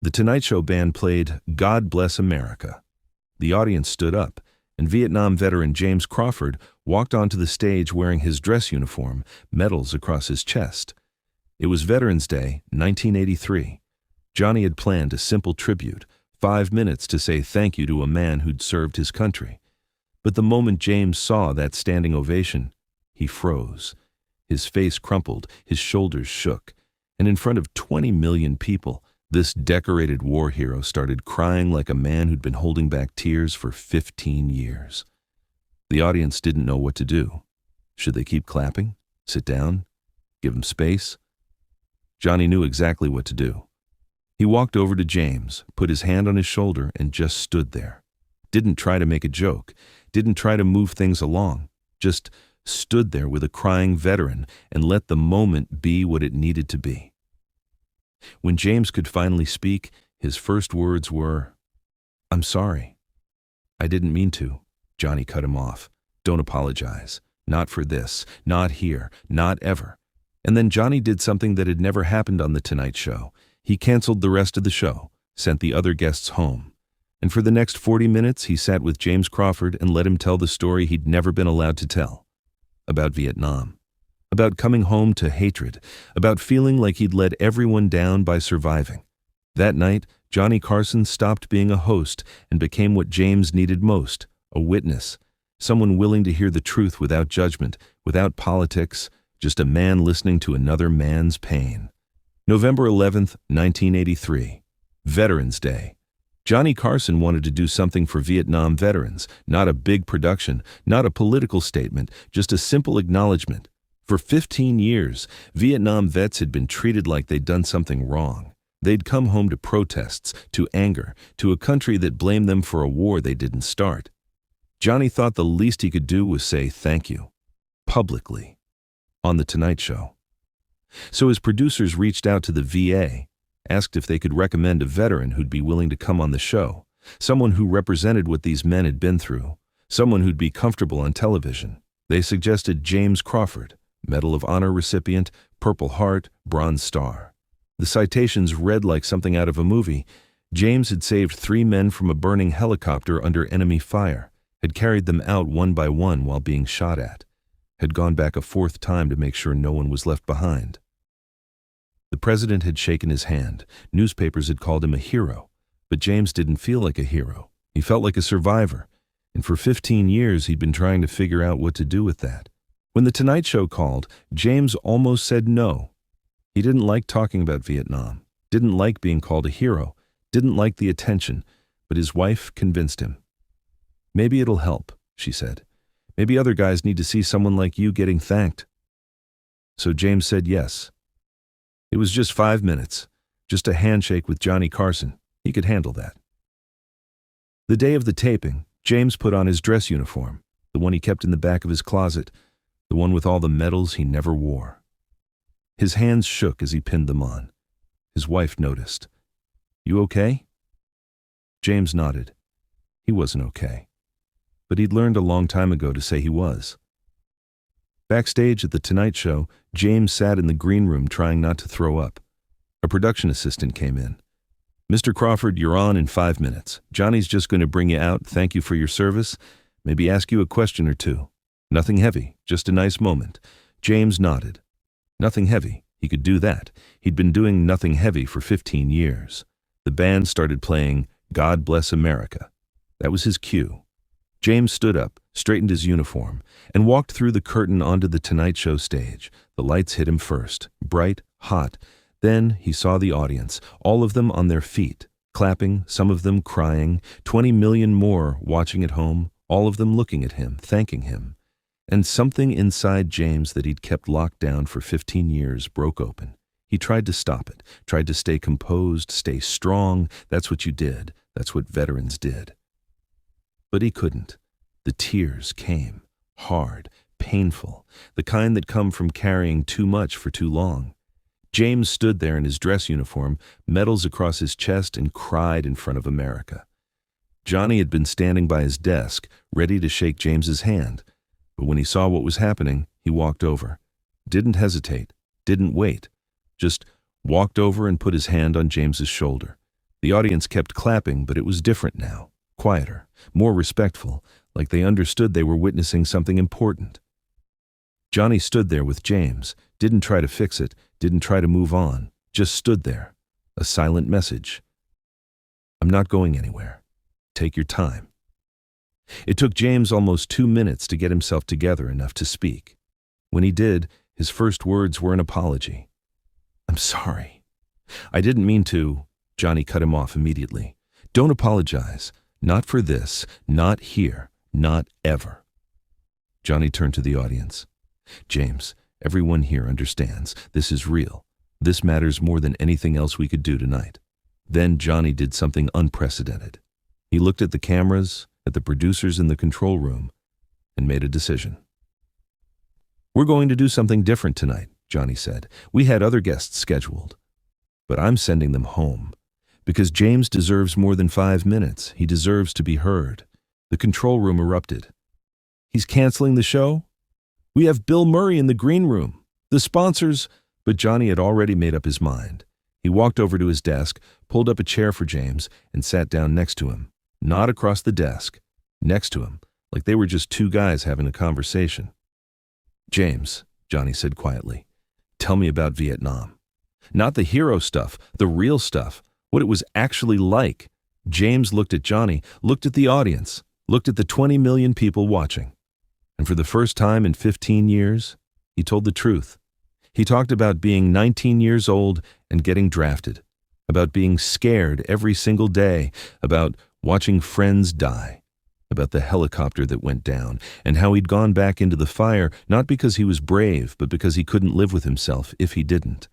The Tonight Show band played God Bless America. The audience stood up, and Vietnam veteran James Crawford walked onto the stage wearing his dress uniform, medals across his chest. It was Veterans Day, 1983. Johnny had planned a simple tribute, 5 minutes to say thank you to a man who'd served his country. But the moment James saw that standing ovation, he froze. His face crumpled, his shoulders shook, and in front of 20 million people, this decorated war hero started crying like a man who'd been holding back tears for 15 years. The audience didn't know what to do. Should they keep clapping? Sit down? Give him space? Johnny knew exactly what to do. He walked over to James, put his hand on his shoulder, and just stood there. Didn't try to make a joke, didn't try to move things along, just stood there with a crying veteran and let the moment be what it needed to be. When James could finally speak, his first words were, "I'm sorry." "I didn't mean to," Johnny cut him off. "Don't apologize. Not for this, not here, not ever." And then Johnny did something that had never happened on The Tonight Show. He canceled the rest of the show, sent the other guests home. And for the next 40 minutes, he sat with James Crawford and let him tell the story he'd never been allowed to tell. About Vietnam. About coming home to hatred. About feeling like he'd let everyone down by surviving. That night, Johnny Carson stopped being a host and became what James needed most, a witness. Someone willing to hear the truth without judgment, without politics, just a man listening to another man's pain. November 11th, 1983. Veterans Day. Johnny Carson wanted to do something for Vietnam veterans, not a big production, not a political statement, just a simple acknowledgement. For 15 years, Vietnam vets had been treated like they'd done something wrong. They'd come home to protests, to anger, to a country that blamed them for a war they didn't start. Johnny thought the least he could do was say thank you, publicly, on The Tonight Show. So his producers reached out to the VA, asked if they could recommend a veteran who'd be willing to come on the show, someone who represented what these men had been through, someone who'd be comfortable on television. They suggested James Crawford, Medal of Honor recipient, Purple Heart, Bronze Star. The citations read like something out of a movie. James had saved 3 men from a burning helicopter under enemy fire, had carried them out one by one while being shot at, had gone back a 4th time to make sure no one was left behind. The president had shaken his hand. Newspapers had called him a hero, but James didn't feel like a hero. He felt like a survivor, and for 15 years he'd been trying to figure out what to do with that. When The Tonight Show called, James almost said no. He didn't like talking about Vietnam, didn't like being called a hero, didn't like the attention, but his wife convinced him. "Maybe it'll help," she said. "Maybe other guys need to see someone like you getting thanked." So James said yes. It was just 5 minutes, just a handshake with Johnny Carson. He could handle that. The day of the taping, James put on his dress uniform, the one he kept in the back of his closet, the one with all the medals he never wore. His hands shook as he pinned them on. His wife noticed. "You okay?" James nodded. He wasn't okay. But he'd learned a long time ago to say he was. Backstage at The Tonight Show, James sat in the green room trying not to throw up. A production assistant came in. "Mr. Crawford, you're on in 5 minutes. Johnny's just going to bring you out, thank you for your service, maybe ask you a question or two. Nothing heavy, just a nice moment." James nodded. Nothing heavy. He could do that. He'd been doing nothing heavy for 15 years. The band started playing God Bless America. That was his cue. James stood up, straightened his uniform, and walked through the curtain onto the Tonight Show stage. The lights hit him first, bright, hot. Then he saw the audience, all of them on their feet, clapping, some of them crying, 20 million more watching at home, all of them looking at him, thanking him. And something inside James that he'd kept locked down for 15 years broke open. He tried to stop it, tried to stay composed, stay strong. That's what you did. That's what veterans did. But he couldn't. The tears came, hard, painful, the kind that come from carrying too much for too long. James stood there in his dress uniform, medals across his chest, and cried in front of America. Johnny had been standing by his desk, ready to shake James's hand. But when he saw what was happening, he walked over. Didn't hesitate, didn't wait. Just walked over and put his hand on James's shoulder. The audience kept clapping, but it was different now, quieter, more respectful, like they understood they were witnessing something important. Johnny stood there with James, didn't try to fix it, didn't try to move on, just stood there, a silent message. I'm not going anywhere. Take your time. It took James almost 2 minutes to get himself together enough to speak. When he did, his first words were an apology. I'm sorry. I didn't mean to. Johnny cut him off immediately. Don't apologize. Not for this, not here, not ever. Johnny turned to the audience. James, everyone here understands. This is real. This matters more than anything else we could do tonight. Then Johnny did something unprecedented. He looked at the cameras, at the producers in the control room, and made a decision. We're going to do something different tonight, Johnny said. We had other guests scheduled, but I'm sending them home. Because James deserves more than 5 minutes. He deserves to be heard. The control room erupted. He's canceling the show? We have Bill Murray in the green room. The sponsors... But Johnny had already made up his mind. He walked over to his desk, pulled up a chair for James, and sat down next to him. Not across the desk. Next to him, like they were just two guys having a conversation. James, Johnny said quietly, tell me about Vietnam. Not the hero stuff, the real stuff, what it was actually like. James looked at Johnny, looked at the audience, looked at the 20 million people watching. And for the first time in 15 years, he told the truth. He talked about being 19 years old and getting drafted, about being scared every single day, about watching friends die, about the helicopter that went down, and how he'd gone back into the fire not because he was brave, but because he couldn't live with himself if he didn't,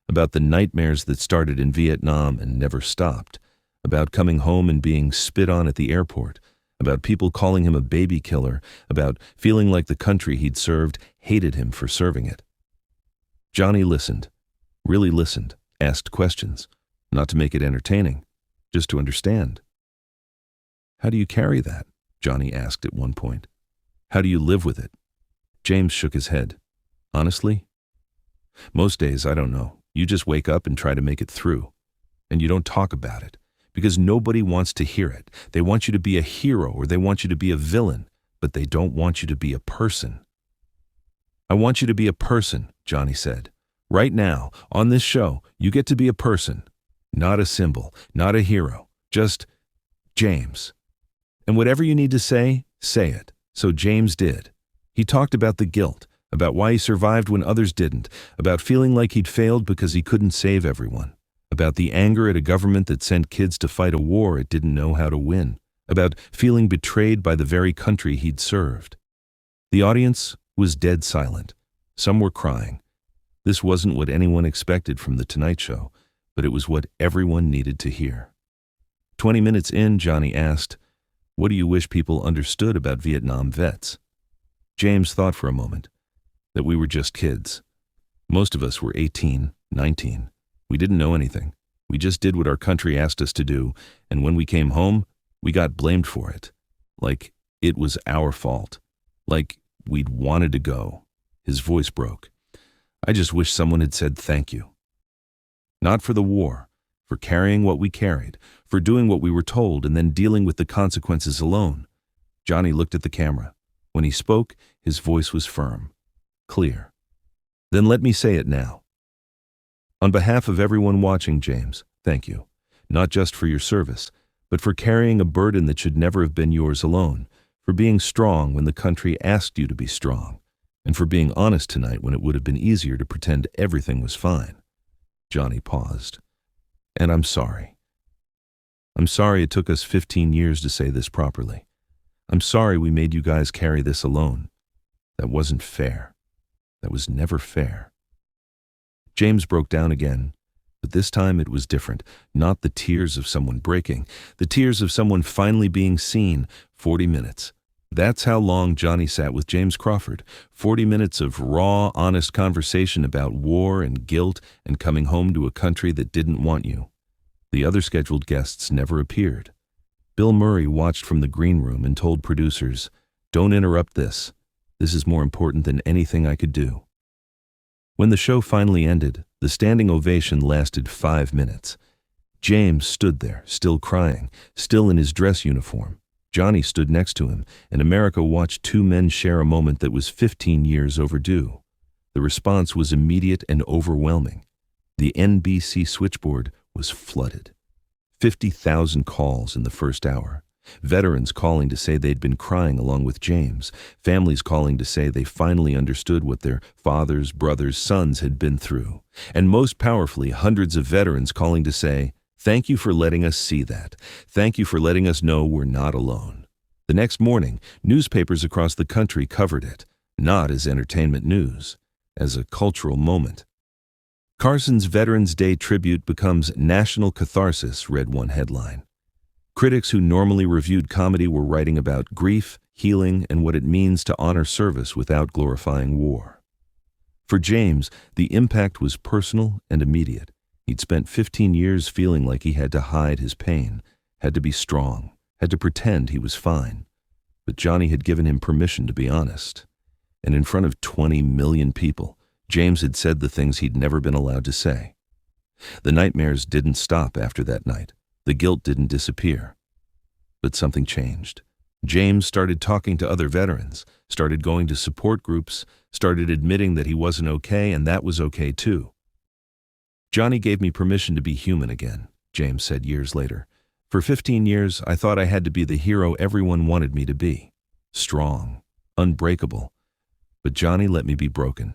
about the nightmares that started in Vietnam and never stopped, about coming home and being spit on at the airport, about people calling him a baby killer, about feeling like the country he'd served hated him for serving it. Johnny listened, really listened, asked questions, not to make it entertaining, just to understand. How do you carry that? Johnny asked at one point. How do you live with it? James shook his head. Honestly? Most days, I don't know. You just wake up and try to make it through. And you don't talk about it, because nobody wants to hear it. They want you to be a hero or they want you to be a villain, but they don't want you to be a person. I want you to be a person, Johnny said. Right now, on this show, you get to be a person. Not a symbol, not a hero, just James. And whatever you need to say it. So James did. He talked about the guilt, about why he survived when others didn't, about feeling like he'd failed because he couldn't save everyone, about the anger at a government that sent kids to fight a war it didn't know how to win, about feeling betrayed by the very country he'd served. The audience was dead silent. Some were crying. This wasn't what anyone expected from The Tonight Show, but it was what everyone needed to hear. 20 minutes in, Johnny asked, "What do you wish people understood about Vietnam vets?" James thought for a moment that we were just kids. Most of us were 18, 19. We didn't know anything. We just did what our country asked us to do, and when we came home, we got blamed for it. Like it was our fault. Like we'd wanted to go. His voice broke. I just wish someone had said thank you. Not for the war, for carrying what we carried, for doing what we were told and then dealing with the consequences alone. Johnny looked at the camera. When he spoke, his voice was firm, clear. Then let me say it now. On behalf of everyone watching, James, thank you. Not just for your service, but for carrying a burden that should never have been yours alone, for being strong when the country asked you to be strong, and for being honest tonight when it would have been easier to pretend everything was fine. Johnny paused. And I'm sorry. I'm sorry it took us 15 years to say this properly. I'm sorry we made you guys carry this alone. That wasn't fair. That was never fair. James broke down again, but this time it was different. Not the tears of someone breaking, the tears of someone finally being seen. 40 minutes. That's how long Johnny sat with James Crawford. 40 minutes of raw, honest conversation about war and guilt and coming home to a country that didn't want you. The other scheduled guests never appeared. Bill Murray watched from the green room and told producers, "Don't interrupt this. This is more important than anything I could do." When the show finally ended, the standing ovation lasted 5 minutes. James stood there, still crying, still in his dress uniform. Johnny stood next to him, and America watched two men share a moment that was 15 years overdue. The response was immediate and overwhelming. The NBC switchboard was flooded. 50,000 calls in the first hour. Veterans calling to say they'd been crying along with James. Families calling to say they finally understood what their fathers, brothers, sons had been through. And most powerfully, hundreds of veterans calling to say, "Thank you for letting us see that. Thank you for letting us know we're not alone." The next morning, newspapers across the country covered it, not as entertainment news, as a cultural moment. Carson's Veterans Day tribute becomes national catharsis, read one headline. Critics who normally reviewed comedy were writing about grief, healing, and what it means to honor service without glorifying war. For James, the impact was personal and immediate. He'd spent 15 years feeling like he had to hide his pain, had to be strong, had to pretend he was fine. But Johnny had given him permission to be honest. And in front of 20 million people, James had said the things he'd never been allowed to say. The nightmares didn't stop after that night. The guilt didn't disappear. But something changed. James started talking to other veterans, started going to support groups, started admitting that he wasn't okay and that was okay too. "Johnny gave me permission to be human again," James said years later. "For 15 years, I thought I had to be the hero everyone wanted me to be. Strong, unbreakable. But Johnny let me be broken.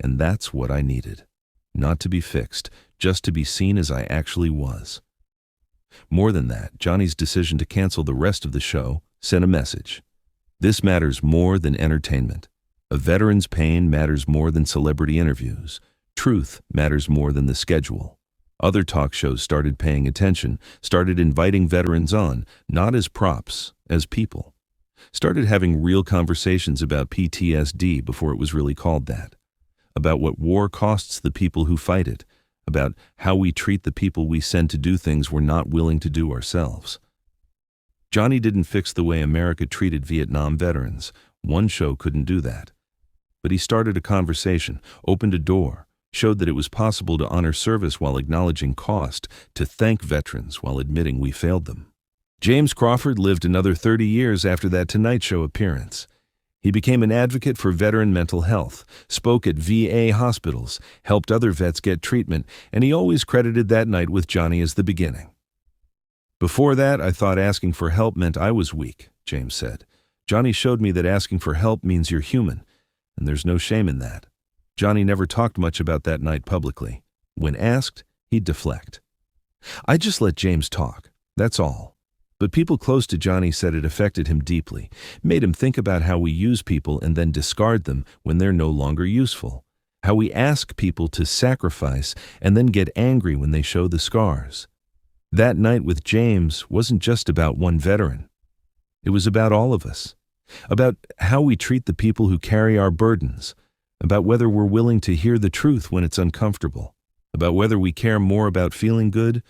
And that's what I needed. Not to be fixed, just to be seen as I actually was." More than that, Johnny's decision to cancel the rest of the show sent a message. This matters more than entertainment. A veteran's pain matters more than celebrity interviews. Truth matters more than the schedule. Other talk shows started paying attention, started inviting veterans on, not as props, as people. Started having real conversations about PTSD before it was really called that. About what war costs the people who fight it. About how we treat the people we send to do things we're not willing to do ourselves. Johnny didn't fix the way America treated Vietnam veterans. One show couldn't do that. But he started a conversation, opened a door, showed that it was possible to honor service while acknowledging cost, to thank veterans while admitting we failed them. James Crawford lived another 30 years after that Tonight Show appearance. He became an advocate for veteran mental health, spoke at VA hospitals, helped other vets get treatment, and he always credited that night with Johnny as the beginning. "Before that, I thought asking for help meant I was weak," James said. "Johnny showed me that asking for help means you're human, and there's no shame in that." Johnny never talked much about that night publicly. When asked, he'd deflect. "I just let James talk, that's all." But people close to Johnny said it affected him deeply, made him think about how we use people and then discard them when they're no longer useful, how we ask people to sacrifice and then get angry when they show the scars. That night with James wasn't just about one veteran. It was about all of us, about how we treat the people who carry our burdens, about whether we're willing to hear the truth when it's uncomfortable, about whether we care more about feeling good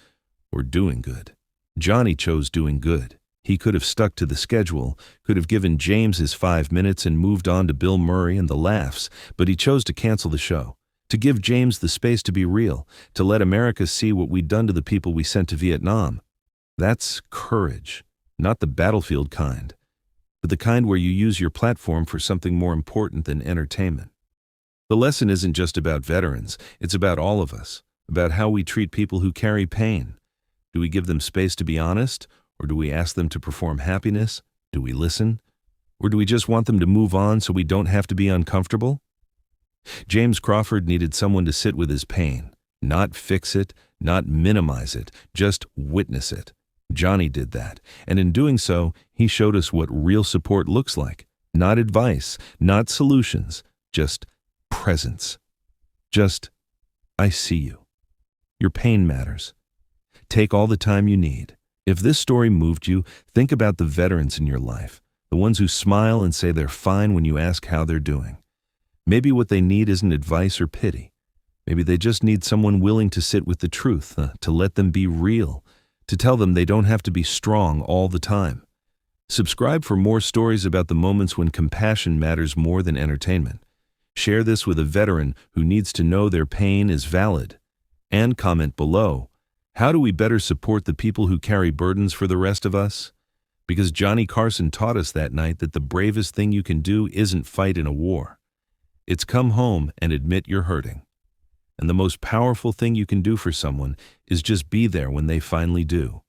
or doing good. Johnny chose doing good. He could have stuck to the schedule, could have given James his 5 minutes and moved on to Bill Murray and the laughs, but he chose to cancel the show, to give James the space to be real, to let America see what we'd done to the people we sent to Vietnam. That's courage, not the battlefield kind, but the kind where you use your platform for something more important than entertainment. The lesson isn't just about veterans, it's about all of us, about how we treat people who carry pain. Do we give them space to be honest, or do we ask them to perform happiness? Do we listen? Or do we just want them to move on so we don't have to be uncomfortable? James Crawford needed someone to sit with his pain, not fix it, not minimize it, just witness it. Johnny did that, and in doing so, he showed us what real support looks like. Not advice, not solutions, just presence. Just, I see you. Your pain matters. Take all the time you need. If this story moved you, think about the veterans in your life, the ones who smile and say they're fine when you ask how they're doing. Maybe what they need isn't advice or pity. Maybe they just need someone willing to sit with the truth, to let them be real, to tell them they don't have to be strong all the time. Subscribe for more stories about the moments when compassion matters more than entertainment. Share this with a veteran who needs to know their pain is valid. And comment below, How do we better support the people who carry burdens for the rest of us? Because Johnny Carson taught us that night that the bravest thing you can do isn't fight in a war. It's come home and admit you're hurting. And the most powerful thing you can do for someone is just be there when they finally do.